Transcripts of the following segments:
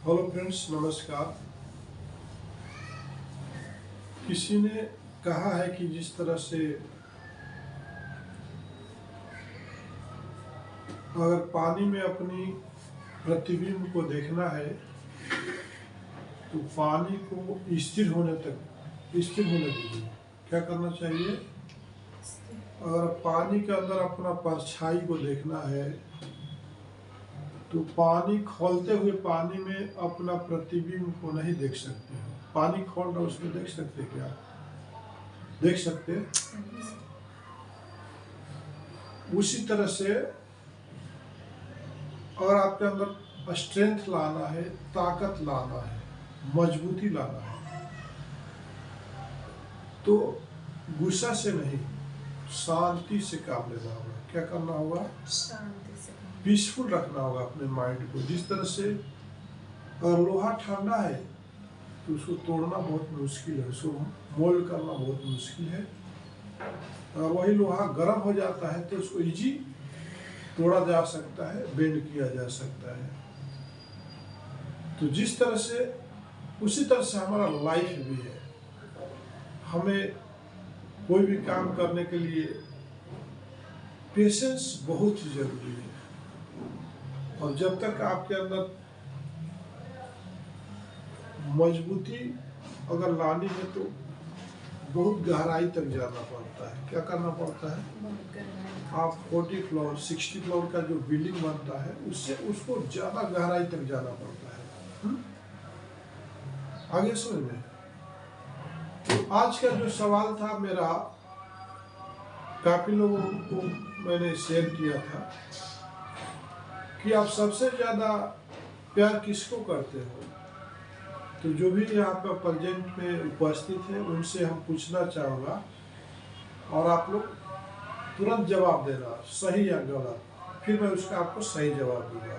Hello friends, नमस्कार। किसी ने कहा है कि जिस तरह से अगर पानी में अपनी प्रतिबिंब को देखना है तो पानी को स्थिर होने दीजिए। क्या करना चाहिए? अगर पानी के अंदर अपना परछाई को देखना है तो पानी खौलते हुए पानी में अपना प्रतिबिंब को नहीं देख सकते हो। पानी खोल रहा, उसमें देख सकते क्या? देख सकते? उसी तरह से अगर आपके अंदर स्ट्रेंथ लाना है, ताकत लाना है, मजबूती लाना है, तो गुस्सा से नहीं, शांति से काम लेना होगा। क्या करना होगा? शांति से पीसफुल रखना होगा अपने माइंड को। जिस तरह से अगर लोहा ठंडा है तो उसको तोड़ना बहुत मुश्किल है, उसको मोल्ड करना बहुत मुश्किल है। अगर वही लोहा गर्म हो जाता है तो उसको इजी तोड़ा जा सकता है, बेंड किया जा सकता है। तो जिस तरह से उसी तरह से हमारा लाइफ भी है। हमें कोई भी काम करने के लिए पेशेंस बहुत ही जरूरी है। और जब तक आपके अंदर मजबूती अगर लानी है तो बहुत गहराई तक जाना पड़ता है। क्या करना पड़ता है? आप 40 फ्लोर 60 फ्लोर का जो बिल्डिंग बनता है उससे उसको ज़्यादा गहराई तक जाना पड़ता है। आगे समझ में? तो आज का जो सवाल था मेरा, काफ़ी लोगों को मैंने शेयर किया था कि आप सबसे ज़्यादा प्यार किसको करते हो। तो जो भी यहाँ पर प्रेजेंट में उपस्थित है उनसे हम पूछना चाहूँगा और आप लोग तुरंत जवाब देना, सही या गलत। फिर मैं उसका आपको सही जवाब दूंगा।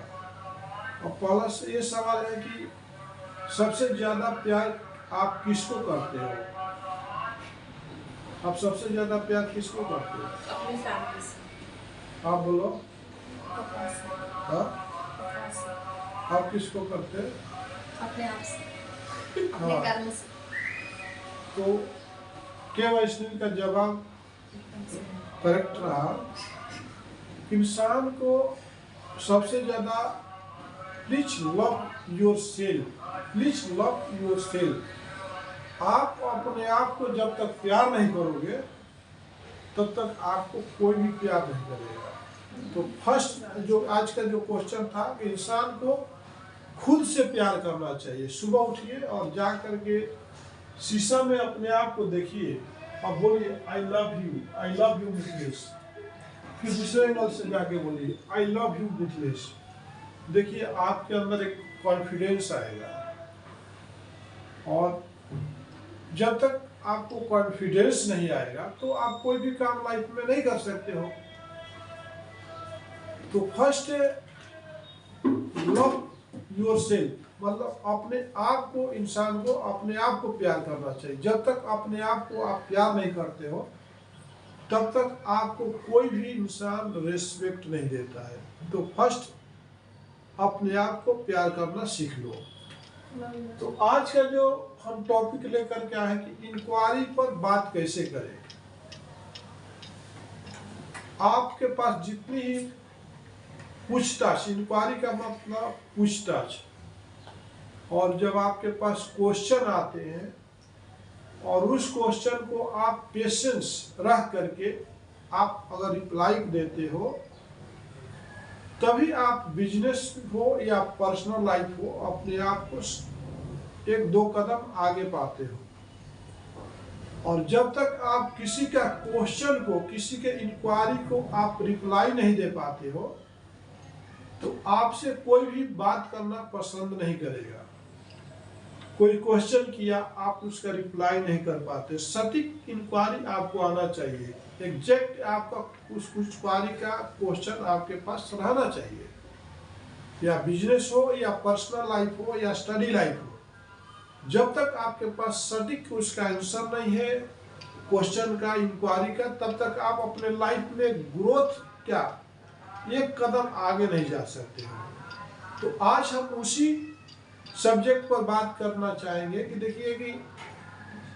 और पहला से ये सवाल है कि सबसे ज़्यादा प्यार आप किसको करते हो? आप सबसे ज़्यादा प्यार किसको करते हो? अपनी फैमिली से। आप बोलो। पापा से। हाँ? पापा से। आप किसको करते हैं? अपने आप से। अपने हाँ। कर्म से। तो क्या वैष्णवी का जवाब करेक्ट रहा। इंसान को सबसे ज़्यादा please love your self, please love your self. आप अपने आप को जब तक प्यार नहीं करोगे तब तक आपको कोई भी प्यार नहीं करेगा। तो फर्स्ट जो आज का जो क्वेश्चन था कि इंसान को खुद से प्यार करना चाहिए। सुबह उठिए और जा करके शीशा में अपने आप को देखिए और बोलिए आई लव यू मिथिलेश। फिर दूसरे एंगल से जाके बोलिए आई लव यू मिथिलेश। देखिए आपके अंदर एक कॉन्फिडेंस आएगा। और जब तक आपको कॉन्फिडेंस नहीं आएगा तो आप कोई भी काम लाइफ में नहीं कर सकते हो। तो फर्स्ट लव योर सेल्फ, मतलब अपने आप को, इंसान को अपने आप को प्यार करना चाहिए। जब तक अपने आप को आप प्यार नहीं करते हो तब तक आपको कोई भी इंसान रेस्पेक्ट नहीं देता है। तो फर्स्ट अपने आप को प्यार करना सीख लो। तो आज का जो हम टॉपिक लेकर के आए कि इंक्वायरी पर बात कैसे करें। आपके पास जितनी ही पूछताछ, इंक्वायरी का मतलब पूछताछ, और जब आपके पास क्वेश्चन आते हैं और उस क्वेश्चन को आप पेशेंस रख करके आप अगर रिप्लाई देते हो तभी आप बिजनेस हो या पर्सनल लाइफ हो अपने आप को एक दो कदम आगे पाते हो। और जब तक आप किसी का क्वेश्चन को, किसी के इंक्वायरी को आप रिप्लाई नहीं दे पाते हो तो आपसे कोई भी बात करना पसंद नहीं करेगा। कोई क्वेश्चन किया, आप उसका रिप्लाई नहीं कर पाते। सटीक इंक्वायरी आपको आना चाहिए। एग्जैक्ट आपका उस इंक्वायरी का क्वेश्चन आपके पास रहना चाहिए। या बिजनेस हो या पर्सनल लाइफ हो या स्टडी लाइफ हो, जब तक आपके पास सटीक उसका आंसर नहीं है क्वेश्चन का, इंक्वायरी का, तब तक आप अपने लाइफ में ग्रोथ क्या एक कदम आगे नहीं जा सकते हो। तो आज हम उसी सब्जेक्ट पर बात करना चाहेंगे कि देखिए कि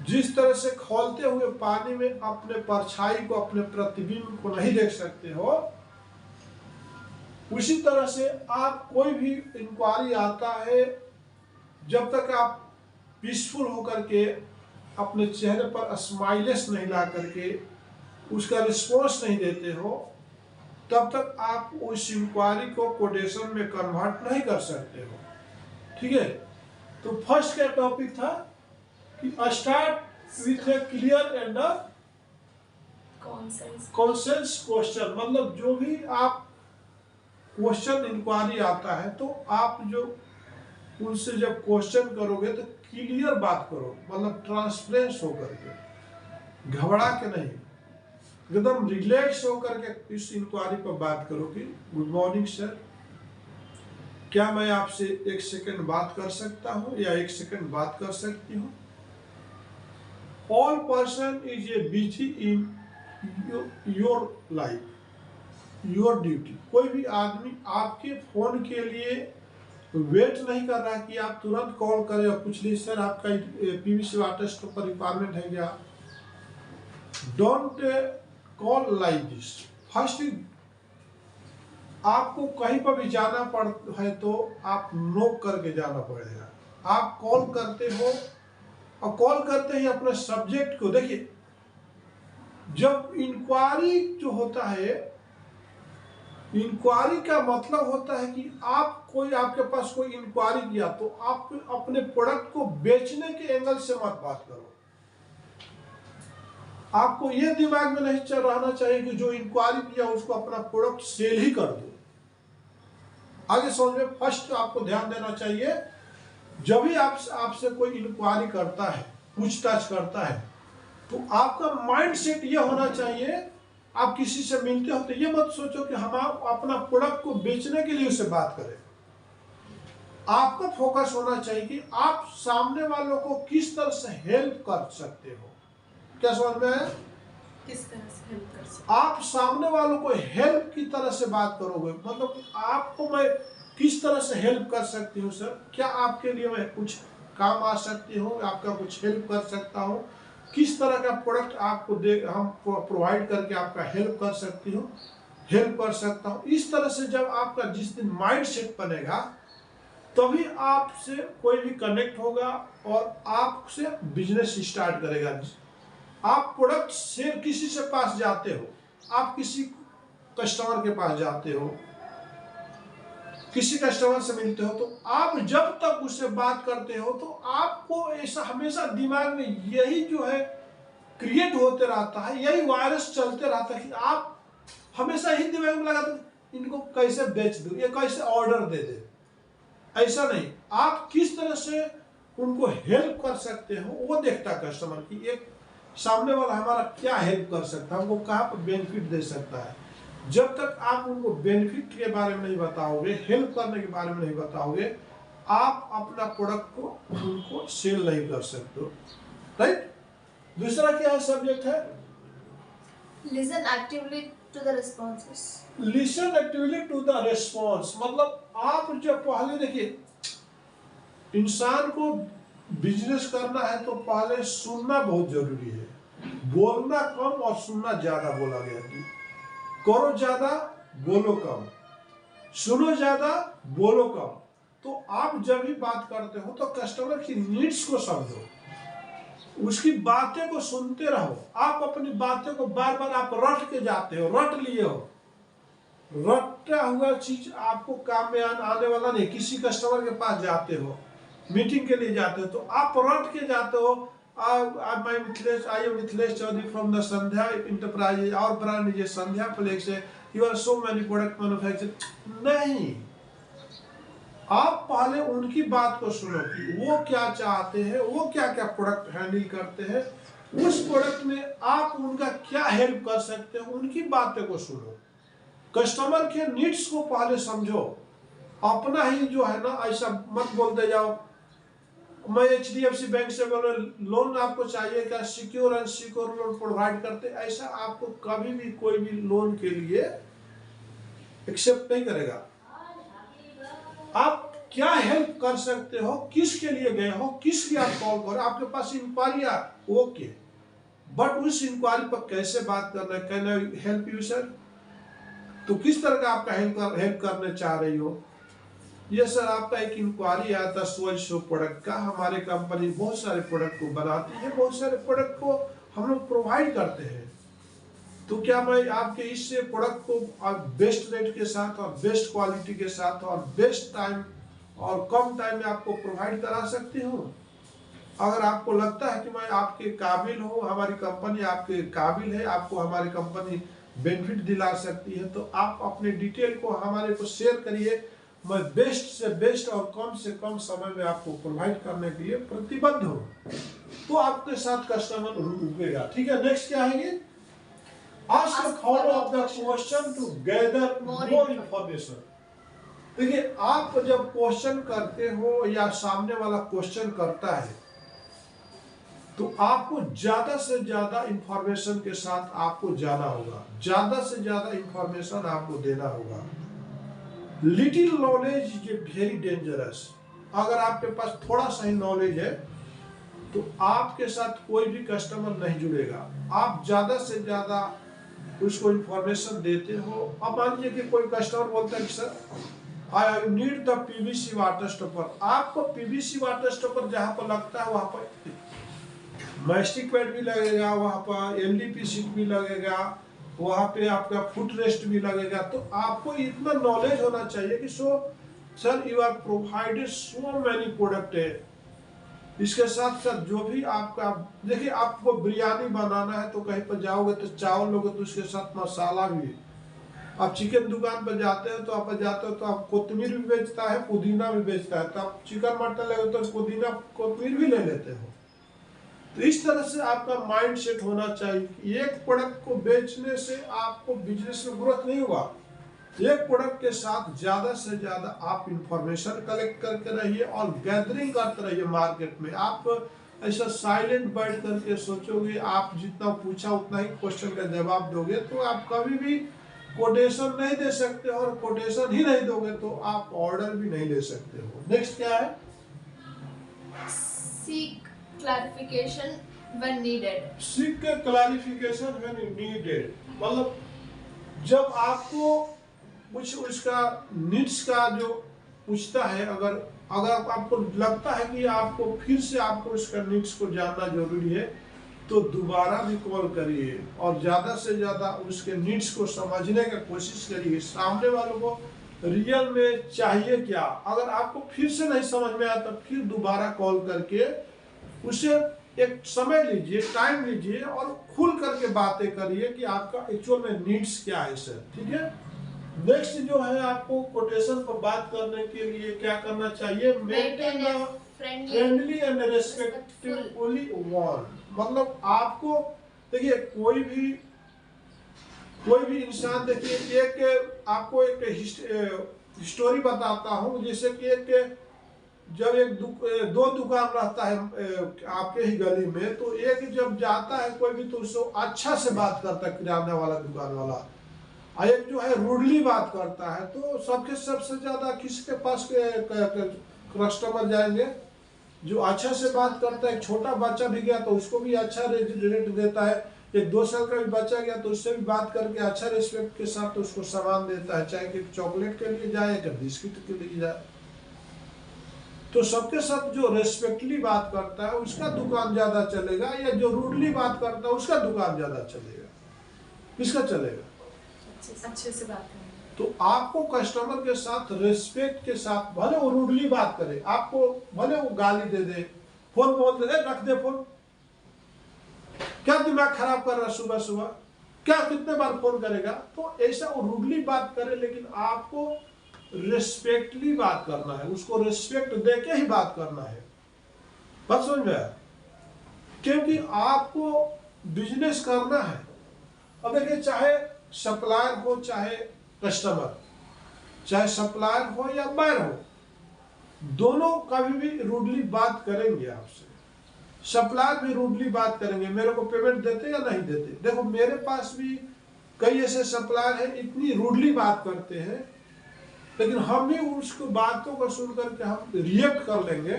जिस तरह से खौलते हुए पानी में अपने परछाई को, अपने प्रतिबिंब को नहीं देख सकते हो, उसी तरह से आप कोई भी इंक्वायरी आता है, जब तक आप पीसफुल होकर के अपने चेहरे पर स्माइलेस नहीं ला करके उसका रिस्पॉन्स नहीं देते हो, तब तक आप उस इंक्वायरी को कोटेशन में कन्वर्ट नहीं कर सकते हो। ठीक है, तो फर्स्ट का टॉपिक था कि start with A clear and conscience question, मतलब जो भी आप क्वेश्चन इंक्वायरी आता है तो आप जो उनसे जब क्वेश्चन करोगे तो क्लियर बात करो, मतलब ट्रांसपेरेंस होकर के, घबरा के नहीं, एकदम रिलैक्स होकर के इस इंक्वायरी पर बात करो कि गुड मॉर्निंग सर, क्या मैं आपसे 1 सेकंड बात कर सकता हूं या 1 सेकंड बात कर सकती हूं। All person is a busy in your life, your duty. कोई भी आदमी आपके फोन के लिए वेट नहीं कर रहा कि आप तुरंत कॉल करें और पूछ लीजिए सर आपका पीवीसी वाटर स्टोर पर रिक्वायरमेंट है क्या। Don't call like this. First, आपको कहीं पर भी जाना पड़ है तो आप नोक करके जाना पड़ेगा। आप कॉल करते हो और कॉल करते ही अपने सब्जेक्ट को देखिए, जब इंक्वायरी जो होता है, इंक्वायरी का मतलब होता है कि आपके पास कोई इंक्वायरी किया तो आप अपने प्रोडक्ट को बेचने के एंगल से मत बात करो। आपको यह दिमाग में नहीं चल रहना चाहिए कि जो इंक्वायरी किया उसको अपना प्रोडक्ट सेल ही कर दो। आगे समझ में, फर्स्ट आपको ध्यान देना चाहिए, जब भी आपसे कोई इंक्वायरी करता है, पूछताछ करता है, तो आपका माइंड सेट यह होना चाहिए, आप किसी से मिलते हो तो ये मत सोचो कि हम अपना प्रोडक्ट को बेचने के लिए उससे बात करें। आपका फोकस होना चाहिए कि आप सामने वालों को किस तरह से हेल्प कर सकते हो। क्या समझ में आया? किस तरह से हेल्प कर सकते? आप सामने वालों को हेल्प की तरह से बात करोगे, मतलब आपको मैं किस तरह से हेल्प कर सकती हूँ सर, क्या आपके लिए मैं कुछ काम आ सकती हूँ, आपका कुछ हेल्प कर सकता हूँ, किस तरह का प्रोडक्ट आपको हम प्रोवाइड करके आपका हेल्प कर सकती हूँ, हेल्प कर सकता हूँ। इस तरह से जब आपका जिस दिन माइंड सेट बनेगा तभी आपसे कोई भी कनेक्ट होगा और आपसे बिजनेस स्टार्ट करेगा। आप प्रोडक्ट से किसी से पास जाते हो, आप किसी कस्टमर के पास जाते हो, किसी कस्टमर से मिलते हो, तो आप जब तक उससे बात करते हो तो आपको ऐसा हमेशा दिमाग में यही जो है क्रिएट होते रहता है, यही वायरस चलते रहता है कि आप हमेशा ही दिमाग में लगाते इनको कैसे बेच दूं, ये कैसे ऑर्डर दे दे। ऐसा नहीं, आप किस तरह से उनको हेल्प कर सकते हो वो देखता कस्टमर की, एक सामने वाला हमारा क्या हेल्प कर सकता है, हमको कहाँ पर बेनिफिट दे सकता है। जब तक आप उनको बेनिफिट के बारे में नहीं बताओगे, हेल्प करने के बारे में नहीं बताओगे, आप अपना प्रोडक्ट को उनको सेल नहीं कर सकते हो। राइट? दूसरा क्या है सब्जेक्ट है? Listen actively to the responses. Listen actively to the response, मतलब आप जब पहले देखिए, इंसान को बिजनेस करना है तो पहले सुनना बहुत जरूरी है। बोलना कम और सुनना ज्यादा बोला गया है। करो ज्यादा, बोलो कम, सुनो ज्यादा, बोलो कम। तो आप जब भी बात करते हो तो कस्टमर की नीड्स को समझो, उसकी बातें को सुनते रहो। आप अपनी बातें को बार बार आप रट के जाते हो, रट लिए हो, रटा हुआ चीज आपको काम में आने वाला नहीं। किसी कस्टमर के पास जाते हो, मीटिंग के लिए जाते हो, तो आप रट के जाते हो, I am Mithilesh Chaudhary from the Sandhya Enterprises. Our brand is Sandhya Flex. You are so many product manufacturer. नहीं, आप पहले उनकी बात को सुनो कि वो क्या चाहते हैं, वो क्या क्या प्रोडक्ट हैंडल करते हैं, उस प्रोडक्ट में आप उनका क्या हेल्प कर सकते हो, उनकी बातें को सुनो। कस्टमर के नीड्स को पहले समझो। अपना ही जो है ना, ऐसा मत बोलते जाओ मैं HDFC बैंक से बोल रहा लोन आपको चाहिए क्या, secure and secure loan provide करते, ऐसा आपको कभी भी कोई भी लोन के लिए एक्सेप्ट नहीं करेगा। आप क्या हेल्प कर सकते हो, किसके लिए गए हो, किस लिए आप कॉल करो, आपके पास इंक्वायरी आ, ओके, बट उस इंक्वायरी पर कैसे बात करना है, can I help you sir, तो किस तरह का आपका हेल्प करने चाह रही हो। ये सर आपका एक इंक्वायरी आया था सो प्रोडक्ट का, हमारे कंपनी बहुत सारे प्रोडक्ट को बनाती है, बहुत सारे प्रोडक्ट को हम लोग प्रोवाइड करते हैं, तो क्या मैं आपके इस प्रोडक्ट को बेस्ट रेट के साथ और बेस्ट क्वालिटी के साथ और बेस्ट टाइम और कम टाइम में आपको प्रोवाइड करा सकती हूँ। अगर आपको लगता है कि मैं आपके काबिल हूँ, हमारी कंपनी आपके काबिल है, आपको हमारी कंपनी बेनिफिट दिला सकती है, तो आप अपने डिटेल को हमारे को शेयर करिए। मैं बेस्ट से बेस्ट और कम से कम समय में आपको प्रोवाइड करने के लिए प्रतिबद्ध हूँ, तो आपके साथ कस्टमर रुकेगा। ठीक है, नेक्स्ट क्या है ये, Ask a follow-up the question to gather more information। देखिए, आप जब क्वेश्चन करते हो या सामने वाला क्वेश्चन करता है, तो आपको ज्यादा से ज्यादा इंफॉर्मेशन के साथ आपको जाना होगा, ज्यादा से ज्यादा इंफॉर्मेशन आपको देना होगा। Little knowledge is very dangerous. अगर आपके पास थोड़ा सा ही नॉलेज है तो आपके साथ कोई भी कस्टमर नहीं जुड़ेगा। आप ज्यादा से ज्यादा उसको इंफॉर्मेशन देते हो। अब मान लीजिए कि कोई कस्टमर बोलता है कि sir I need the PVC water stopper, आपको पीवीसी वाटर स्टॉपर जहां पर लगता है वहां पर मैस्टिक पैड भी लगेगा, वहां पर एलडीपी सीट भी लगेगा, वहां पे आपका फुट रेस्ट भी लगेगा। तो आपको इतना नॉलेज होना चाहिए कि sir you are provided so many product है। इसके साथ साथ जो भी आपका, देखिए आपको बिरयानी बनाना है तो कहीं पर जाओगे तो चावल लोगे तो उसके साथ मसाला भी। आप चिकन दुकान पर जाते हो तो आप कोतमीर भी बेचता है, पुदीना भी बेचता है, तो आप चिकन मटन लेते तो पुदीना कोतमीर भी ले लेते हो। तो इस तरह से आपका माइंड सेट होना चाहिए कि एक प्रोडक्ट को बेचने से आपको बिजनेस में ग्रोथ नहीं हुआ। एक प्रोडक्ट के साथ ज्यादा से ज्यादा आप इंफॉर्मेशन कलेक्ट करके रहिए और गैदरिंग करते रहिए मार्केट में। आप ऐसा साइलेंट बैठ करके सोचोगे, आप जितना पूछा उतना ही क्वेश्चन का जवाब दोगे, तो आप कभी भी कोटेशन नहीं दे सकते, और कोटेशन ही नहीं दोगे तो आप ऑर्डर भी नहीं ले सकते हो। नेक्स्ट क्या है, Seek clarification when needed। Seek clarification when needed, मतलब जब आपको कुछ उसका नीड्स का जो पूछता है, अगर आपको लगता है कि आपको फिर से आपको उसका नीड्स को जानना जरूरी है, तो दोबारा भी कॉल करिए और ज्यादा से ज्यादा उसके नीड्स को समझने की कोशिश करिए। सामने वालों को रियल में चाहिए क्या, अगर आपको फिर से नहीं समझ में आया तो फिर दोबारा कॉल करके उसे एक समय लीजिए, टाइम लीजिए और खुल करके बातें करिए कि आपका एक्चुअल में नीड्स क्या है सर। ठीक है, नेक्स्ट जो है, आपको कोटेशन पर बात करने के लिए क्या करना चाहिए, maintain the friendly and respectfully one. मतलब आपको देखिए, कोई भी इंसान, देखिए आपको एक स्टोरी बताता हूँ। जैसे कि जब दो दुकान रहता है आपके ही गली में, तो एक जब जाता है कोई भी तो उसको अच्छा से बात करता है, किराना वाला दुकान वाला, और एक जो है रूडली बात करता है। तो सबसे ज्यादा किसके पास कस्टमर जाएंगे, जो अच्छा से बात करता है। एक छोटा बच्चा भी गया तो उसको भी अच्छा रेट देता है, एक 2 साल का भी बच्चा गया तो उससे भी बात करके अच्छा रिस्पेक्ट के साथ तो उसको सामान देता है, चाहे कि चॉकलेट के लिए जाए या बिस्किट के लिए जाए। तो सबके साथ जो रेस्पेक्टली बात करता है उसका दुकान ज्यादा चलेगा, या जो रूडली बात करता है उसका दुकान ज्यादा चलेगा, किसका चलेगा, अच्छे से बात करें। तो आपको कस्टमर के साथ रेस्पेक्ट के साथ, भले वो रूडली बात करे, आपको भले वो गाली दे दे, फोन बोल दे, रख दे फोन, क्या दिमाग खराब कर रहा सुबह सुबह, क्या कितने बार फोन करेगा, तो ऐसा वो रूडली बात करे, लेकिन आपको रेस्पेक्टली बात करना है, उसको रेस्पेक्ट देके ही बात करना है। बात समझ में आया, क्योंकि आपको बिजनेस करना है। अब देखिए, चाहे सप्लायर हो चाहे कस्टमर, चाहे सप्लायर हो या बायर हो, दोनों कभी भी रूडली बात करेंगे आपसे। सप्लायर भी रूडली बात करेंगे, मेरे को पेमेंट देते या नहीं देते। देखो, मेरे पास भी कई ऐसे सप्लायर हैं, इतनी रूडली बात करते हैं लेकिन हम भी उसको बातों को सुन करके हम रिएक्ट कर लेंगे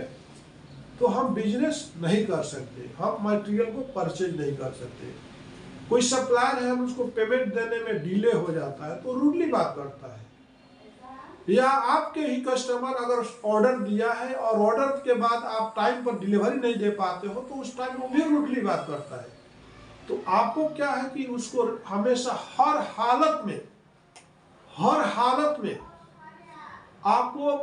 तो हम बिजनेस नहीं कर सकते, हम मटेरियल को परचेज नहीं कर सकते। कोई सप्लायर है, हम उसको पेमेंट देने में डिले हो जाता है तो रूडली बात करता है, या आपके ही कस्टमर अगर ऑर्डर दिया है और ऑर्डर के बाद आप टाइम पर डिलीवरी नहीं दे पाते हो तो उस टाइम वो भी रूडली बात करता है। तो आपको क्या है कि उसको हमेशा हर हालत में आपको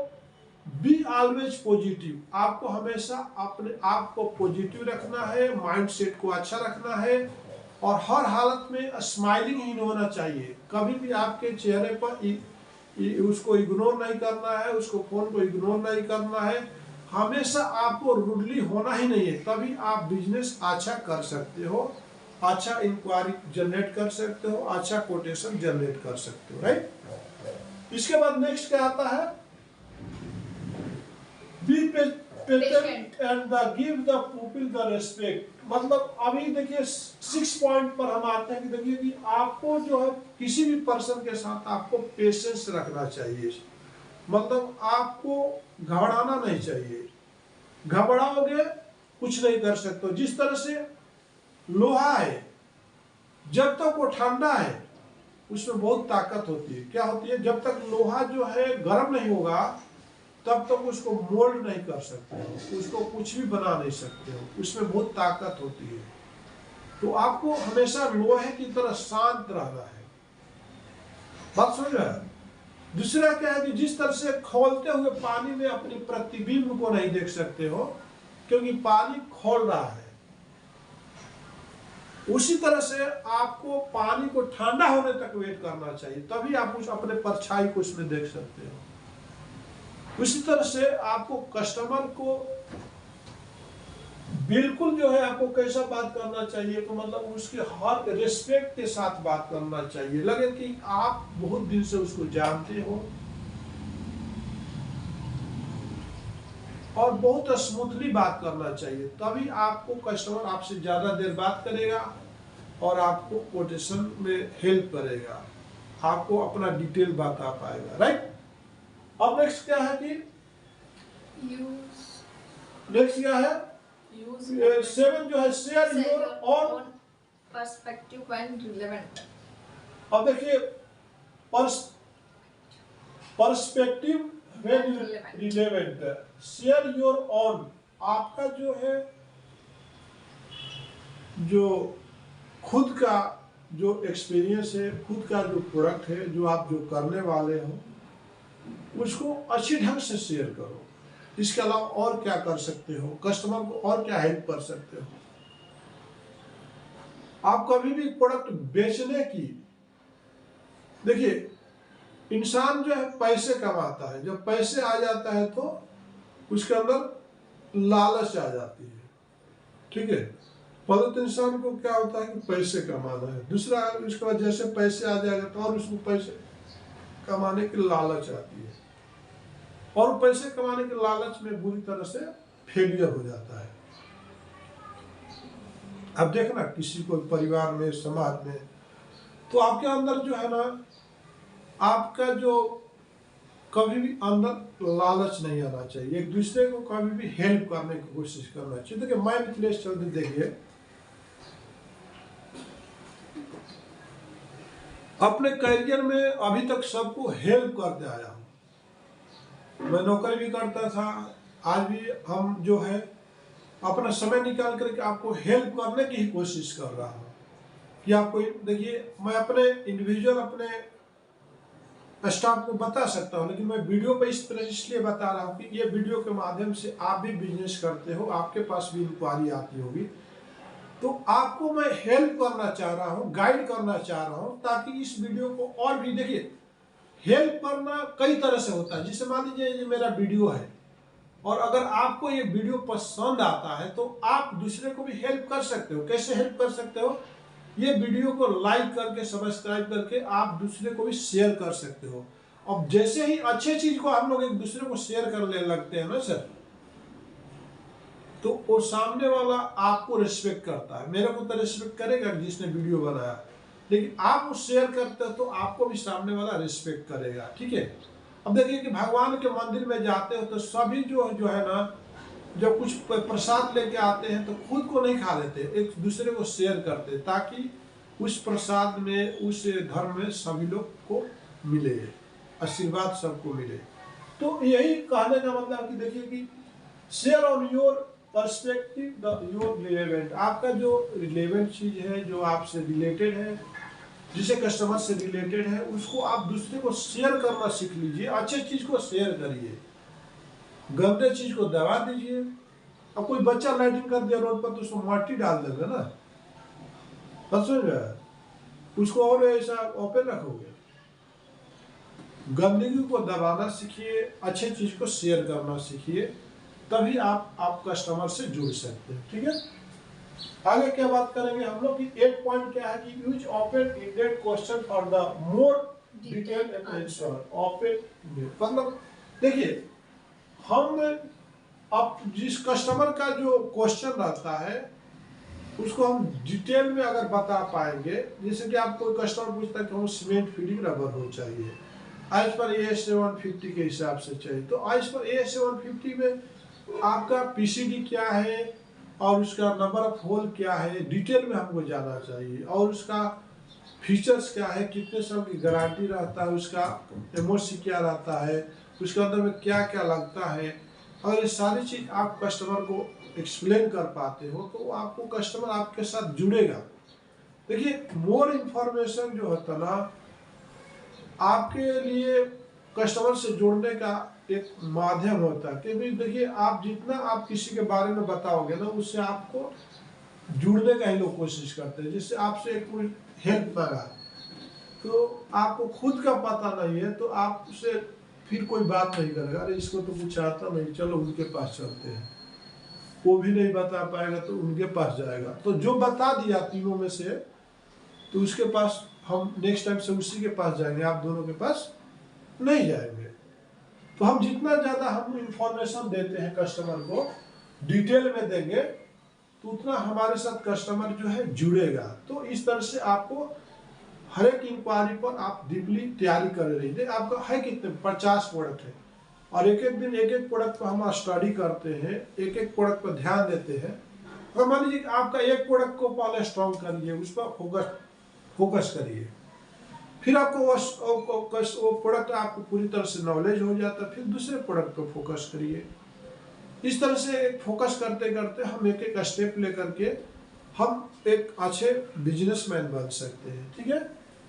बी ऑलवेज पॉजिटिव, आपको हमेशा अपने आप को पॉजिटिव रखना है, माइंडसेट को अच्छा रखना है और हर हालत में स्माइलिंग ही होना चाहिए। कभी भी आपके चेहरे पर उसको इग्नोर नहीं करना है, उसको फोन को इग्नोर नहीं करना है, हमेशा आपको रूडली होना ही नहीं है, तभी आप बिजनेस अच्छा कर सकते हो, अच्छा इंक्वायरी जनरेट कर सकते हो, अच्छा कोटेशन जनरेट कर सकते हो, राइट। इसके बाद नेक्स्ट क्या आता है, be patient and give the people the respect. मतलब अभी देखिए 6 पॉइंट पर हम आते हैं कि देखिए कि आपको जो है किसी भी पर्सन के साथ आपको पेशेंस रखना चाहिए, मतलब आपको घबराना नहीं चाहिए, घबराओगे कुछ नहीं कर सकते। जिस तरह से लोहा है, जब तक वो ठंडा है उसमें बहुत ताकत होती है, क्या होती है, जब तक लोहा जो है गर्म नहीं होगा तब तक उसको मोल्ड नहीं कर सकते हो, उसको कुछ भी बना नहीं सकते हो, उसमें बहुत ताकत होती है। तो आपको हमेशा लोहे की तरह शांत रहना है, बात समझ रहे हैं। दूसरा क्या है कि जिस तरह से खौलते हुए पानी में अपनी प्रतिबिंब को नहीं देख सकते हो क्योंकि पानी खौल रहा है, उसी तरह से आपको पानी को ठंडा होने तक वेट करना चाहिए, तभी आप उस अपने परछाई को उसमें देख सकते हो। उसी तरह से आपको कस्टमर को बिल्कुल जो है आपको कैसा बात करना चाहिए, तो मतलब उसके हर रिस्पेक्ट के साथ बात करना चाहिए, लगे कि आप बहुत दिन से उसको जानते हो और बहुत स्मूथली बात करना चाहिए, तभी आपको कस्टमर आपसे ज्यादा देर बात करेगा और आपको कोटेशन में हेल्प करेगा, आपको अपना डिटेल बता पाएगा, राइट। अब नेक्स्ट क्या है कि नेक्स्ट क्या है 7 जो है share your own perspective when relevant. अब देखिए perspective when relevant, share your own, आपका जो है जो खुद का जो एक्सपीरियंस है, खुद का जो प्रोडक्ट है, जो आप जो करने वाले हो उसको अच्छी ढंग से शेयर करो। इसके अलावा और क्या कर सकते हो, कस्टमर को और क्या हेल्प कर सकते हो। आप कभी भी प्रोडक्ट बेचने की, देखिए इंसान जो है पैसे कमाता है, जब पैसे आ जाता है तो उसके अंदर लालच आ जाती है, ठीक है। पहले तो इंसान को क्या होता है कि पैसे कमाना है, दूसरा उसके बाद जैसे पैसे आ जाएगा तो और उसको पैसे कमाने की लालच आती है और पैसे कमाने के लालच में बुरी तरह से फेलियर हो जाता है। अब देखना किसी को परिवार में, समाज में, तो आपके अंदर जो है ना, आपका जो कभी भी अंदर लालच नहीं आना चाहिए, एक दूसरे को कभी भी हेल्प करने की कोशिश करना चाहिए। देखिए मैं मिथिलेश चौधरी, देखिए अपने करियर में अभी तक सबको हेल्प करते आया हूँ, मैं नौकरी भी करता था, आज भी हम जो है अपना समय निकाल करके आपको हेल्प करने की ही कोशिश कर रहा हूँ कि आपको, देखिए मैं अपने इंडिविजुअल अपने स्टाफ को बता सकता हूँ, लेकिन मैं वीडियो पे इस तरह इसलिए बता रहा हूँ कि ये वीडियो के माध्यम से आप भी बिजनेस करते हो, आपके पास भी इंक्वायरी आती होगी, तो आपको मैं हेल्प करना चाह रहा हूँ, गाइड करना चाह रहा हूँ, ताकि इस वीडियो को और भी, देखिए हेल्प करना कई तरह से होता है। जिसे मान लीजिए ये मेरा वीडियो है और अगर आपको ये वीडियो पसंद आता है तो आप दूसरे को भी हेल्प कर सकते हो। कैसे हेल्प कर सकते हो, ये वीडियो को लाइक करके, सब्सक्राइब करके आप दूसरे को भी शेयर कर सकते हो। अब जैसे ही अच्छे चीज को हम लोग एक दूसरे को शेयर करने लगते हैं ना सर, तो वो सामने वाला आपको रिस्पेक्ट करता है। मेरे को तो रिस्पेक्ट करेगा जिसने वीडियो बनाया, लेकिन आप वो शेयर करते हो तो आपको भी सामने वाला रिस्पेक्ट करेगा, ठीक है। अब देखिए कि भगवान के मंदिर में जाते हो तो सभी जो है ना, जब कुछ प्रसाद लेके आते हैं तो खुद को नहीं खा लेते, एक दूसरे को शेयर करते, ताकि उस प्रसाद में, उस धर्म में सभी लोग को मिले, आशीर्वाद सबको मिले। तो यही कहने का मतलब कि देखिए कि share on your perspective your relevant, आपका जो रिलेवेंट चीज है, जो आपसे रिलेटेड है, जिसे कस्टमर से रिलेटेड है, उसको आप दूसरे को शेयर करना सीख लीजिए। अच्छे चीज को शेयर करिए, गंदे चीज को दबा दीजिए। अब कोई बच्चा लाइटिंग कर दिया रोड पर तो उसको माटी डाल देंगे ना, समझ रहे, उसको और ऐसा ओपन रखोगे। गंदगी को दबाना सीखिए, अच्छे चीज को शेयर करना सीखिए, तभी आप कस्टमर से जुड़ सकते हैं। ठीक है, आगे क्या बात करेंगे हम लोग कि 8 पॉइंट क्या है कि use open ended question for the more detailed answer. Open मतलब देखिए, हम अब जिस कस्टमर का जो क्वेश्चन रहता है उसको हम डिटेल में अगर बता पाएंगे, जैसे कि आप कोई कस्टमर पूछता है कि हम सीमेंट फीडिंग रबर हो चाहिए, आज पर AS150 के हिसाब से चाहिए, तो आज पर AS150 में आपका PCD क्या है और उसका नंबर ऑफ होल क्या है, डिटेल में हमको जाना चाहिए, और उसका फीचर्स क्या है, कितने साल की गारंटी रहता है, उसका MOC क्या रहता है, उसके अंदर में क्या क्या लगता है। अगर ये सारी चीज आप कस्टमर को एक्सप्लेन कर पाते हो तो आपको कस्टमर आपके साथ जुड़ेगा। देखिए, मोर इन्फॉर्मेशन जो होता ना आपके लिए कस्टमर से जोड़ने का एक माध्यम होता है, क्योंकि देखिए आप जितना आप किसी के बारे में बताओगे ना, उससे आपको जुड़ने का ही लोग कोशिश करते हैं। जिससे आपसे कोई हेल्प मांगा तो आपको खुद का पता नहीं है तो आपसे फिर कोई बात नहीं करेगा, अरे इसको तो कुछ आता नहीं, चलो उनके पास चलते हैं। वो भी नहीं बता पाएगा तो उनके पास जाएगा, तो जो बता दिया तीनों में से तो उसके पास हम नेक्स्ट टाइम से उसी के पास जाएंगे, आप दोनों के पास नहीं जाएंगे। तो हम जितना ज्यादा हम इंफॉर्मेशन देते हैं कस्टमर को, डिटेल में देंगे, तो उतना हमारे साथ कस्टमर जो है जुड़ेगा। तो इस तरह से आपको हर एक इंक्वायरी पर आप डीपली तैयारी कर रही। आपका है कितने 50 प्रोडक्ट है, और एक एक दिन एक एक प्रोडक्ट पर हम स्टडी करते हैं, एक एक प्रोडक्ट पर ध्यान देते हैं। अगर मान लीजिए आपका एक प्रोडक्ट को पहले स्ट्रॉन्ग करिए, उस पर फोकस करिए, फिर आपको वो प्रोडक्ट आपको पूरी तरह से नॉलेज हो जाता है, फिर दूसरे प्रोडक्ट पर फोकस करिए। इस तरह से फोकस करते करते हम एक एक स्टेप लेकर के हम एक अच्छे बिजनेसमैन बन सकते हैं। ठीक है,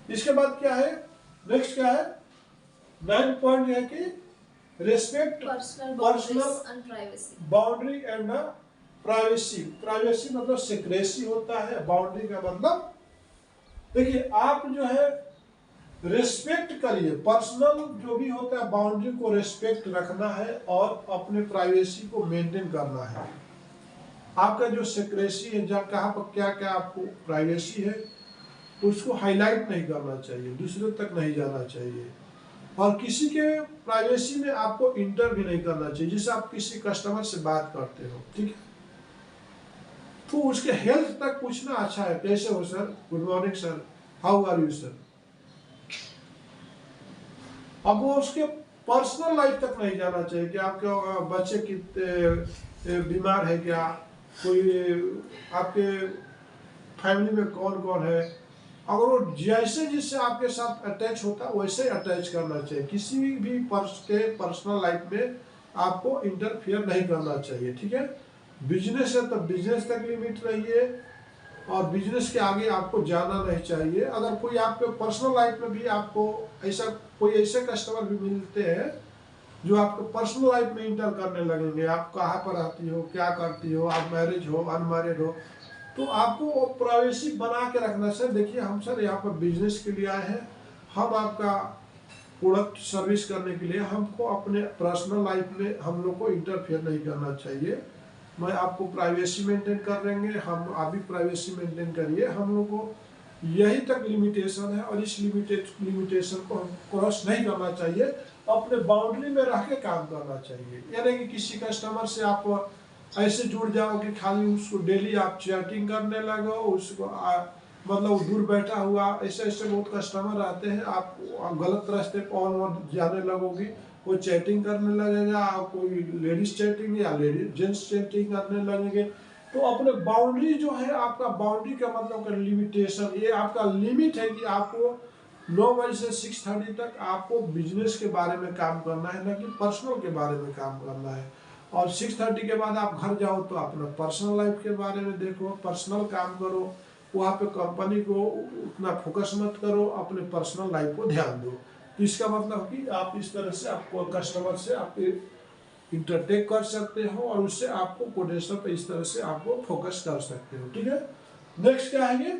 इसके बाद क्या है, नेक्स्ट क्या है, 9 पॉइंट है कि respect personal boundary and privacy. Privacy मतलब सीक्रेसी होता है, बाउंड्री का मतलब देखिए आप जो है रेस्पेक्ट करिए, पर्सनल जो भी होता है बाउंड्री को रेस्पेक्ट रखना है और अपने प्राइवेसी को मेंटेन करना है। आपका जो सीक्रेसी है, जहाँ कहाँ पर क्या क्या आपको प्राइवेसी है, उसको हाईलाइट नहीं करना चाहिए, दूसरे तक नहीं जाना चाहिए, और किसी के प्राइवेसी में आपको इंटर भी नहीं करना चाहिए। जैसे आप किसी कस्टमर से बात करते हो, ठीक है, तो उसके हेल्थ तक पूछना अच्छा है, कैसे हो sir, good morning sir, how are you sir. अब वो उसके पर्सनल लाइफ तक नहीं जाना चाहिए कि आपके बच्चे कितने बीमार है, क्या कोई आपके फैमिली में कौन कौन है। अगर वो जैसे जिससे आपके साथ अटैच होता है वैसे अटैच करना चाहिए, किसी भी पर्सनल लाइफ में आपको इंटरफियर नहीं करना चाहिए। ठीक है, बिजनेस है तो बिजनेस तक लिमिट रहिए, और बिजनेस के आगे आपको जाना नहीं चाहिए। अगर कोई आपके पर्सनल लाइफ में भी आपको ऐसा कोई ऐसे कस्टमर भी मिलते हैं जो आपको पर्सनल लाइफ में इंटर करने लगेंगे, आप कहाँ पर रहती हो, क्या करती हो, आप मैरिज हो अनमैरिड हो, तो आपको प्राइवेसी बना के रखना। सर देखिए हम सर यहाँ पर बिजनेस के लिए आए हैं, हम आपका प्रोडक्ट सर्विस करने के लिए, हमको अपने पर्सनल लाइफ में हम लोग को इंटरफेयर नहीं करना चाहिए। मैं आपको प्राइवेसी मेंटेन कर देंगे, हम आप भी प्राइवेसी मेंटेन करिए, हम लोग को यही तक लिमिटेशन है, और इस लिमिटेशन को हम क्रॉस नहीं करना चाहिए, अपने बाउंड्री में रह के काम करना चाहिए। यानी कि किसी कस्टमर से आप ऐसे जुड़ जाओ कि खाली उसको डेली आप चैटिंग करने लगो, उसको मतलब वो दूर बैठा हुआ, ऐसे ऐसे बहुत कस्टमर आते हैं, आप गलत रास्ते पर और जाने लगोगी, वो चैटिंग करने लगेगा, आप कोई लेडीज चैटिंग या लेडीज जेंट्स चैटिंग करने लगेंगे। तो अपने बाउंड्री जो है, आपका बाउंड्री का मतलब का लिमिटेशन, ये आपका लिमिट है कि आपको 9 बजे से 6:30 तक आपको बिजनेस के बारे में काम करना है, ना कि पर्सनल के बारे में काम करना है। और 6:30 के बाद आप घर जाओ तो अपना पर्सनल लाइफ के बारे में देखो, पर्सनल काम करो, वहाँ पे कंपनी को उतना फोकस मत करो, अपने पर्सनल लाइफ को ध्यान दो। तो इसका मतलब कि आप इस तरह से आपको कस्टमर से आप इंटरटेक कर सकते हो और उससे आपको कोटेशन पे इस तरह से आपको फोकस कर सकते हो। ठीक है, नेक्स्ट क्या है ये?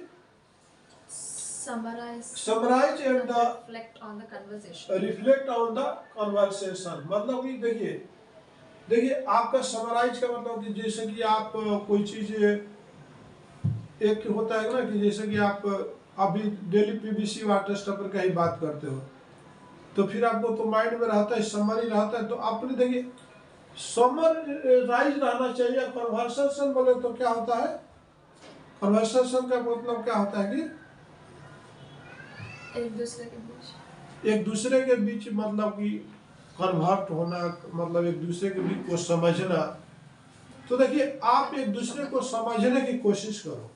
Summarize and reflect on the conversation. Reflect on the conversation. मतलब कि देखिए आपका समराइज का मतलब कि जैसे कि आप कोई चीज, एक होता है ना कि जैसे कि आप अभी डेली पीबीसी वाटर स्टॉपर का ही बात करते हो, तो फिर आपको तो माइंड में रहता है, समरी रहता है, तो आपने देखिए समराइज रहना चाहिए। कन्वर्सेशन बोले तो क्या होता है? कन्वर्सेशन का मतलब क्या होता है कि एक दूसरे के बीच मतलब कि कन्वर्ट होना, मतलब एक दूसरे के बीच को समझना। तो देखिए आप एक दूसरे को समझने की कोशिश करो।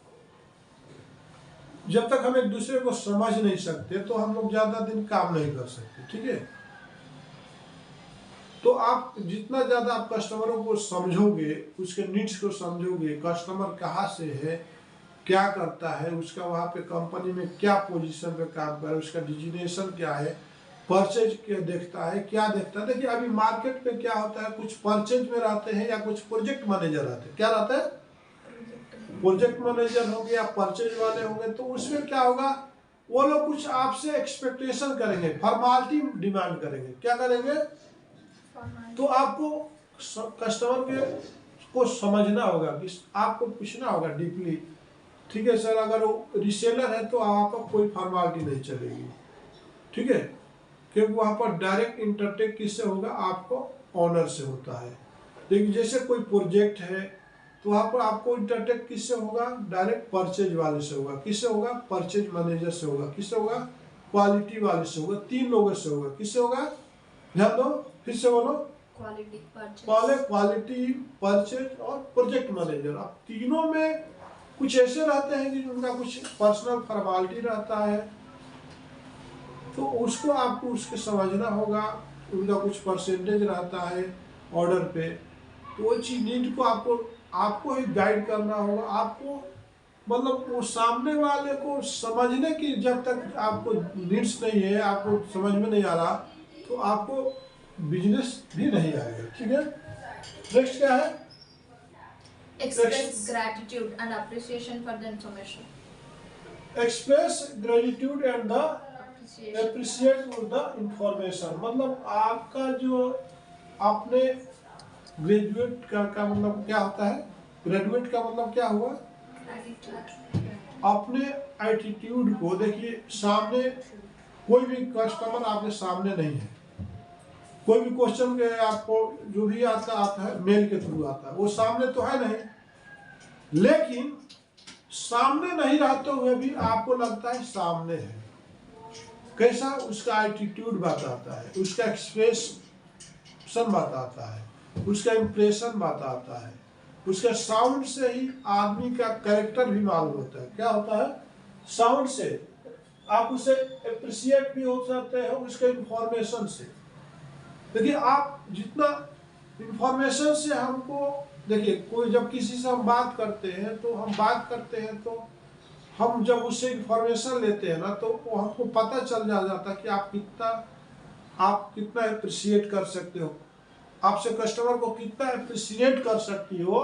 जब तक हम एक दूसरे को समझ नहीं सकते तो हम लोग ज्यादा दिन काम नहीं कर सकते। ठीक है, तो आप जितना ज्यादा आप कस्टमरों को समझोगे, उसके नीड्स को समझोगे, कस्टमर कहाँ से है, क्या करता है, उसका वहाँ पे कंपनी में क्या पोजीशन पे काम कर रहा है, उसका डिजिग्नेशन क्या है, परचेज क्या देखता है, क्या देखता है। देखिए अभी मार्केट पे क्या होता है, कुछ परचेज में रहते हैं या कुछ प्रोजेक्ट मैनेजर रहते हैं। क्या रहता है? प्रोजेक्ट मैनेजर हो गया, परचेज वाले होंगे। तो उसमें क्या होगा, वो लोग कुछ आपसे एक्सपेक्टेशन करेंगे, फॉर्मालिटी डिमांड करेंगे। क्या करेंगे? तो आपको कस्टमर के को समझना होगा कि आपको पूछना होगा डीपली। ठीक है सर, अगर वो रिसेलर है तो आपको कोई फॉर्मालिटी नहीं चलेगी। ठीक है, क्योंकि वहां पर डायरेक्ट इंटरटेक किससे होगा? आपको ऑनर से होता है। लेकिन जैसे कोई प्रोजेक्ट है तो वहां पर आपको इंटरटेक किससे होगा? डायरेक्ट परचेज वाले से होगा। किससे होगा? परचेज मैनेजर से होगा। किससे होगा? क्वालिटी वाले से होगा। 3 लोगों से होगा। किससे होगा? ध्यान दो, फिर से बोलो। क्वालिटी, परचेज और प्रोजेक्ट मैनेजर। अब तीनों में कुछ ऐसे रहते हैं कि उनका कुछ पर्सनल फॉर्मालिटी रहता है, तो उसको आपको उसके समझना होगा। उनका कुछ परसेंटेज रहता है ऑर्डर पे, तो वो चीज नीड को आपको ही गाइड करना होगा। आपको मतलब वो सामने वाले को समझने की, जब तक आपको नीड्स नहीं है, आपको समझ में नहीं आ रहा, तो आपको बिजनेस भी नहीं आएगा। ठीक है, नेक्स्ट क्या है? Express gratitude and appreciation for the information. Express gratitude and the appreciate the information. मतलब आपका जो आपने ग्रेजुएट का मतलब क्या होता है? ग्रेजुएट का मतलब क्या हुआ? अपने एटीट्यूड को देखिए, सामने कोई भी कस्टमर आपके सामने नहीं है, कोई भी क्वेश्चन के आपको जो भी आता है मेल के थ्रू आता है, वो सामने तो है नहीं, लेकिन सामने नहीं रहते हुए भी आपको लगता है सामने है। कैसा? उसका एटीट्यूड बताता है, उसका एक्सप्रेशन बताता है, उसका इंप्रेशन बताता है, उसके साउंड से ही आदमी का कैरेक्टर भी मालूम होता है। क्या होता है? साउंड से आप उसे अप्रिशिएट भी हो सकते हैं, उसके इंफॉर्मेशन से। देखिए आप जितना इंफॉर्मेशन से हमको, देखिए कोई जब किसी से हम बात करते हैं तो हम जब उससे इंफॉर्मेशन लेते हैं ना, तो वो हमको पता चल जाता है कि आप कितना अप्रिशिएट कर सकते हो, आपसे कस्टमर को कितना अप्रिशिएट कर सकती हो,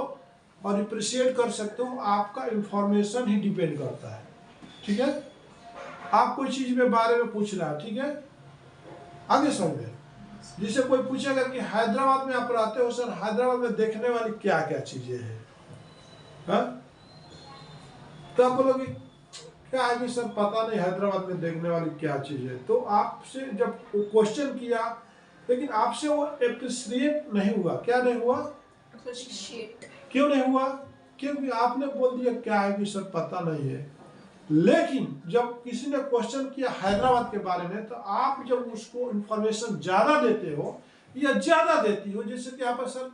और अप्रिशिएट कर सकते हो आपका इंफॉर्मेशन ही डिपेंड करता है। ठीक है, आप कोई चीज में बारे में पूछ रहा है, ठीक है, आगे समझे। जिसे कोई पूछेगा कि हैदराबाद में आप रहते हो सर, हैदराबाद में देखने वाली क्या क्या चीजें हैं, तो आप बोलोगे क्या है कि सर पता नहीं हैदराबाद में देखने वाली क्या चीज है। तो आपसे जब क्वेश्चन किया, लेकिन आपसे वो एप्रिशिएट नहीं हुआ। क्या नहीं हुआ? क्यों नहीं हुआ? क्योंकि आपने बोल दिया क्या है कि सर पता नहीं है। लेकिन जब किसी ने क्वेश्चन किया हैदराबाद के बारे में, तो आप जब उसको इंफॉर्मेशन ज़्यादा देते हो या ज़्यादा देती हो, जैसे कि यहाँ पर sir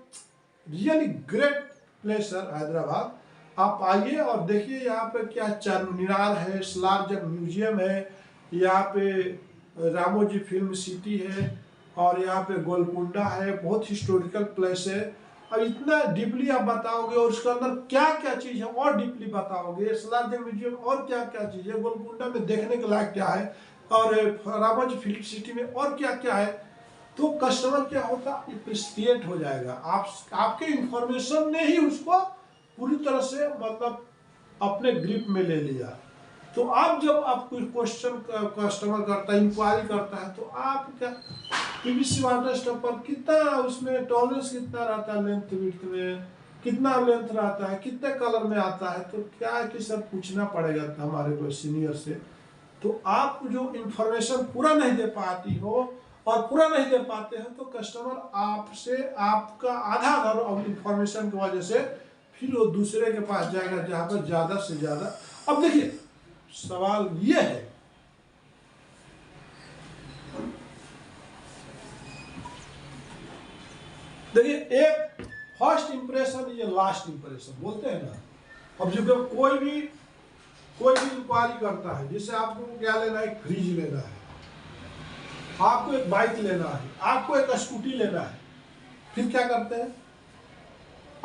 really great place sir Hyderabad, आप आइए और देखिए यहाँ पे क्या चारमीनार है, सलारजंग म्यूजियम है, यहाँ पे रामोजी फिल्म सिटी है, और यहाँ पे गोलकुंडा है, बहुत हिस्टोरिकल प्लेस है। अब इतना डीपली आप बताओगे और उसके अंदर क्या क्या चीज़ है और डीपली बताओगे, सलारजंग म्यूजियम और क्या क्या चीज़ है, गोलकुंडा में देखने के लायक क्या है, और रामोजी फिल्म सिटी में और क्या क्या है, तो कस्टमर क्या होता है, एप्रिशिएट हो जाएगा। आपके इंफॉर्मेशन ने ही उसको पूरी तरह से मतलब अपने ग्रिप में ले लिया। तो आप जब आप कोई क्वेश्चन कस्टमर करता है, इंक्वायरी करता है, तो आप क्या पीवीसी वाटर स्टॉप पर कितना उसमें टॉलरेंस कितना रहता है, लेंथ विड्थ में कितना लेंथ रहता है, कितने कलर में आता है, तो क्या है कि सर पूछना पड़ेगा हमारे को सीनियर से। तो आप जो इंफॉर्मेशन पूरा नहीं दे पाती हो और पूरा नहीं दे पाते हैं, तो कस्टमर आपसे आपका आधा अगर इंफॉर्मेशन की वजह से फिर वो दूसरे के पास जाएगा जहाँ पर ज़्यादा से ज़्यादा। अब देखिए सवाल ये है, देखिए एक फर्स्ट इंप्रेशन ये लास्ट इंप्रेशन बोलते हैं ना। अब जब कोई भी इंक्वायरी करता है, जैसे आपको क्या लेना है, एक फ्रिज लेना है, आपको एक बाइक लेना है, आपको एक स्कूटी लेना है, फिर क्या करते हैं,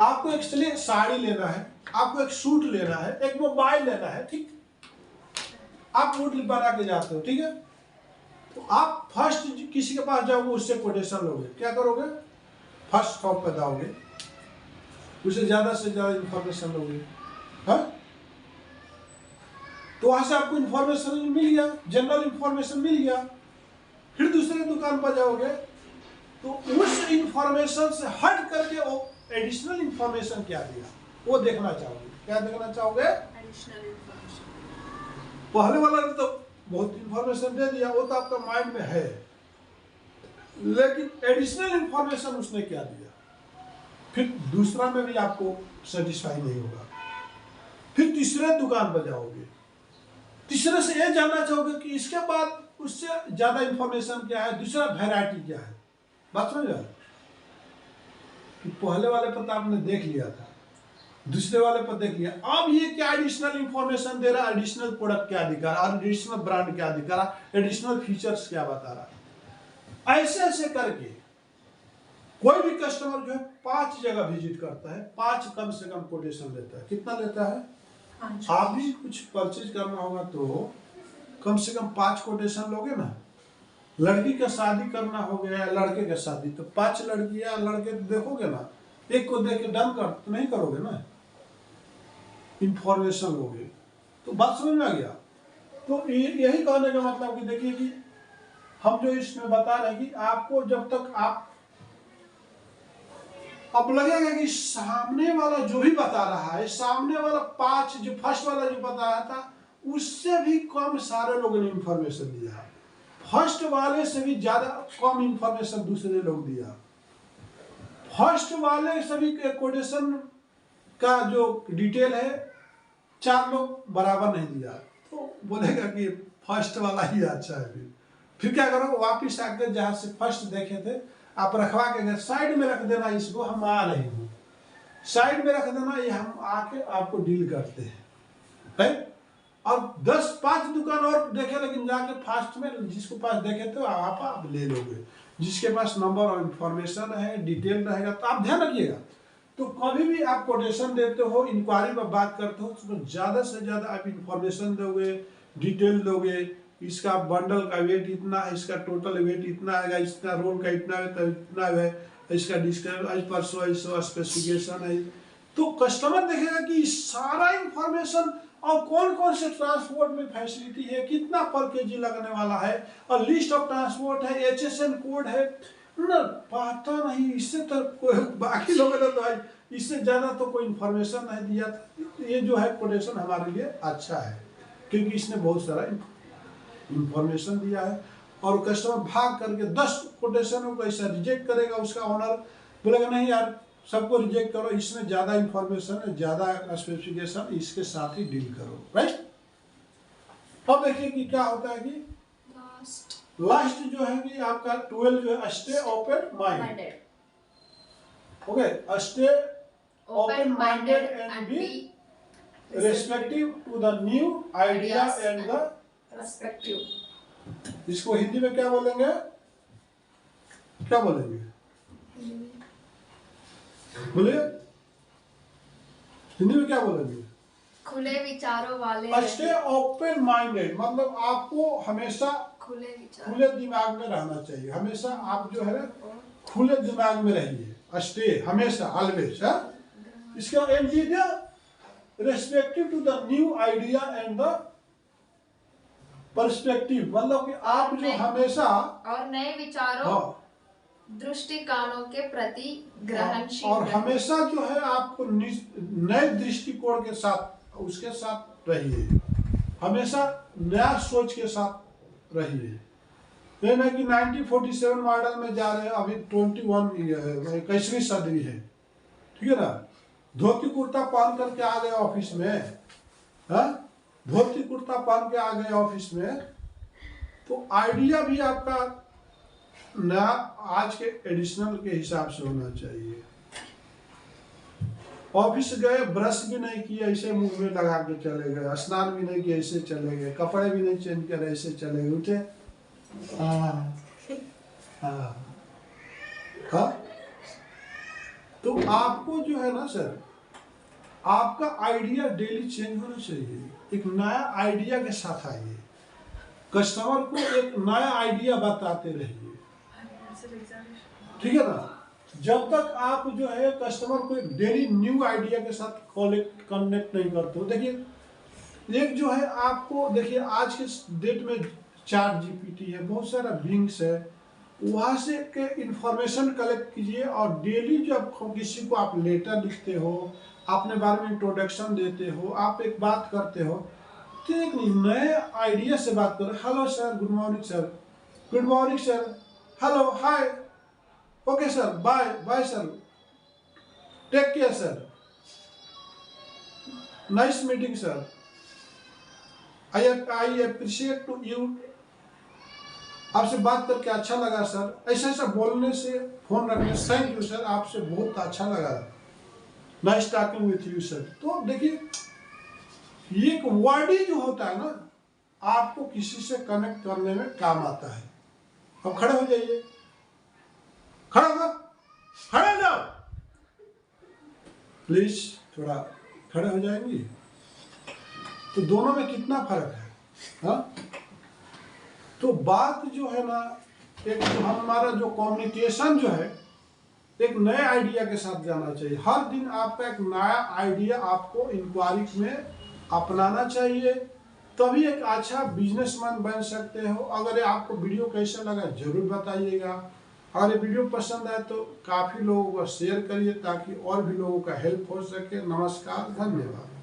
आपको एक साड़ी लेना है, आपको एक सूट लेना है, एक मोबाइल लेना है, ठीक, आप मूड बना के जाते हो, ठीक है। तो आप फर्स्ट किसी के पास जाओगे, उससे कोटेशन लोगे, क्या करोगे, फर्स्ट फॉर्म पे जाओगे, उसे ज्यादा से ज्यादा इंफॉर्मेशन लोगे, हाँ। तो वहां से आपको इंफॉर्मेशन मिल गया, जनरल इंफॉर्मेशन मिल गया, फिर दूसरे दुकान पर जाओगे तो उस इंफॉर्मेशन से हट करके वो एडिशनल इंफॉर्मेशन क्या दिया वो देखना चाहोगे। क्या देखना चाहोगे, एडिशनल इंफॉर्मेशन। पहले वाला ने तो बहुत इंफॉर्मेशन दे दिया, वो तो आपका माइंड में है, लेकिन एडिशनल इंफॉर्मेशन उसने क्या दिया, फिर दूसरा में भी आपको सेटिस्फाई नहीं होगा, फिर तीसरे दुकान पर जाओगे, तीसरे से ये जानना चाहोगे कि इसके बाद उससे ज्यादा इंफॉर्मेशन क्या है, दूसरा वैरायटी क्या है। बात समझ रहे, कि पहले वाले पर तो आपने देख लिया था, दूसरे वाले पर देख लिया, अब ये क्या एडिशनल इंफॉर्मेशन दे रहा है, एडिशनल प्रोडक्ट क्या दिखा रहा है, एडिशनल ब्रांड क्या दिखा रहा है, एडिशनल फीचर्स क्या बता रहा है। ऐसे ऐसे करके कोई भी कस्टमर जो है 5 जगह विजिट करता है, 5 कम से कम कोटेशन लेता है। कितना लेता है, आप भी कुछ परचेज करना होगा तो कम से कम 5 कोटेशन लोगे ना। लड़की का शादी करना हो गया, लड़के का शादी, तो 5 लड़कियां लड़के देखोगे ना, एक को देख के डन कर तो नहीं करोगे ना, इंफॉर्मेशन लोगे। तो बात समझ में आ गया। तो यही कहने का मतलब कि देखिए कि हम जो इसमें बता रहे हैं कि आपको जब तक आप अब लगेगा कि सामने वाला जो भी बता रहा है, सामने वाला 5 जो फर्स्ट वाला जो बता रहा था उससे भी कम सारे लोगों ने इंफॉर्मेशन दिया, फर्स्ट वाले से भी ज्यादा कम इंफॉर्मेशन दूसरे लोग दिया, फर्स्ट वाले सभी के कोटेशन का जो डिटेल है 4 लोग बराबर नहीं दिया, तो बोलेगा कि फर्स्ट वाला ही अच्छा है। फिर क्या करो, वापिस आकर जहां से फर्स्ट देखे थे आप रखवा के साइड में रख देना, इसको हम आ रहे हैं, साइड में रख देना, ये हम आके आपको डील करते हैं, राइट। और 5 दुकान और देखे, लेकिन जाके फास्ट में जिसको पास देखे थे आप ले लोगे, जिसके पास नंबर और इंफॉर्मेशन है, डिटेल रहेगा। तो आप ध्यान रखिएगा, तो कभी भी आप कोटेशन देते हो, इंक्वायरी में बात करते हो, तो ज़्यादा से ज़्यादा आप इंफॉर्मेशन दोगे, डिटेल दोगे, इसका बंडल का वेट इतना है, इसका टोटल वेट इतना आएगा, इसका रोल का इतना है, तो इतना है, इसका डिस्क्रिप्शन पर स्पेसिफिकेशन है। तो कस्टमर देखेगा कि सारा इंफॉर्मेशन और कौन कौन से ट्रांसपोर्ट में फैसिलिटी है, कितना पर केजी लगने वाला है, और लिस्ट ऑफ ट्रांसपोर्ट है, HSN कोड है ना, पता नहीं। इससे तो बाकी लोगों ने तो इससे ज़्यादा तो कोई इंफॉर्मेशन नहीं दिया था। ये जो है कोटेशन हमारे लिए अच्छा है, क्योंकि इसने बहुत सारा इंफॉर्मेशन दिया है। और कस्टमर भाग करके 10 कोटेशनों को ऐसा रिजेक्ट करेगा, उसका ऑनर बोलेगा नहीं यार सबको रिजेक्ट करो, इसमें ज़्यादा इंफॉर्मेशन है, ज़्यादा स्पेसिफिकेशन, इसके साथ ही डील करो, राइट। अब देखिए कि क्या होता है कि लास्ट जो है कि आपका 12 जो है stay open mind. Okay, stay open minded and be respective to the new idea and the perspective। इसको हिंदी में क्या बोलेंगे, क्या बोलेंगे, बोलिए हिंदी में क्या बोलेंगे? खुले विचारों वाले स्टे ओपन माइंडेड मतलब आपको हमेशा खुले दिमाग में रहना चाहिए। हमेशा आप जो है खुले दिमाग में रहिए, स्टे हमेशा ऑलवेज। इसका एम जी दिया respective to the new idea and the perspective मतलब कि आप जो हमेशा और नए विचारों दृष्टिकोणों के प्रति ग्रहणशील और हमेशा जो है आपको नए दृष्टिकोण के साथ उसके साथ रहिए, हमेशा नया सोच के साथ रहिए। ये नहीं कि 1947 मॉडल में जा रहे हैं, अभी 21वीं सदी है, ठीक है ना। धोती कुर्ता पहन करके आ गए ऑफिस में, धोती कुर्ता पहन के आ गए ऑफिस में, तो आइडिया भी आपका नया आज के एडिशनल के हिसाब से होना चाहिए। ऑफिस गए, ब्रश भी नहीं किए, ऐसे मुंह में लगा के चले गए, स्नान भी नहीं किए, ऐसे चले गए, कपड़े भी नहीं चेंज करे, ऐसे चले गए, उठे तो आपको जो है ना सर, आपका आइडिया डेली चेंज होना चाहिए। एक नया आइडिया के साथ आइए, कस्टमर को एक नया आइडिया बताते रहिए, ठीक है ना। जब तक आप जो है कस्टमर को एक डेली न्यू आइडिया के साथ कनेक्ट नहीं करते हो, देखिए एक जो है आपको, देखिए आज के डेट में चैट जीपीटी है, बहुत सारा बिंग्स है, वहाँ से के इंफॉर्मेशन कलेक्ट कीजिए और डेली जब किसी को आप लेटर लिखते हो, अपने बारे में इंट्रोडक्शन देते हो, आप एक बात करते हो, तो एक नए आइडिया से बात करो। Hello sir, good morning sir, good morning sir, hello, hi, okay sir, bye bye sir, take care sir, nice meeting sir, I appreciate to you, आपसे बात करके अच्छा लगा सर, ऐसा ऐसा बोलने से, फोन रखने से, थैंक यू सर, आपसे बहुत अच्छा लगा, nice talking with you sir. तो देखिए ये एक वर्ड ही जो होता है ना, आपको किसी से कनेक्ट करने में काम आता है। अब खड़े हो जाइए, खड़ा हो, खड़े हो जाओ प्लीज, थोड़ा खड़े हो जाएंगी तो दोनों में कितना फर्क है, हाँ। तो बात जो है ना, एक जो हमारा जो कम्युनिकेशन जो है एक नए आइडिया के साथ जाना चाहिए। हर दिन आपका एक नया आइडिया आपको इंक्वायरी में अपनाना चाहिए, तभी एक अच्छा बिजनेसमैन बन सकते हो। अगर आपको वीडियो कैसा लगा जरूर बताइएगा, अगर ये वीडियो पसंद आए तो काफ़ी लोगों को शेयर करिए ताकि और भी लोगों का हेल्प हो सके। नमस्कार, धन्यवाद।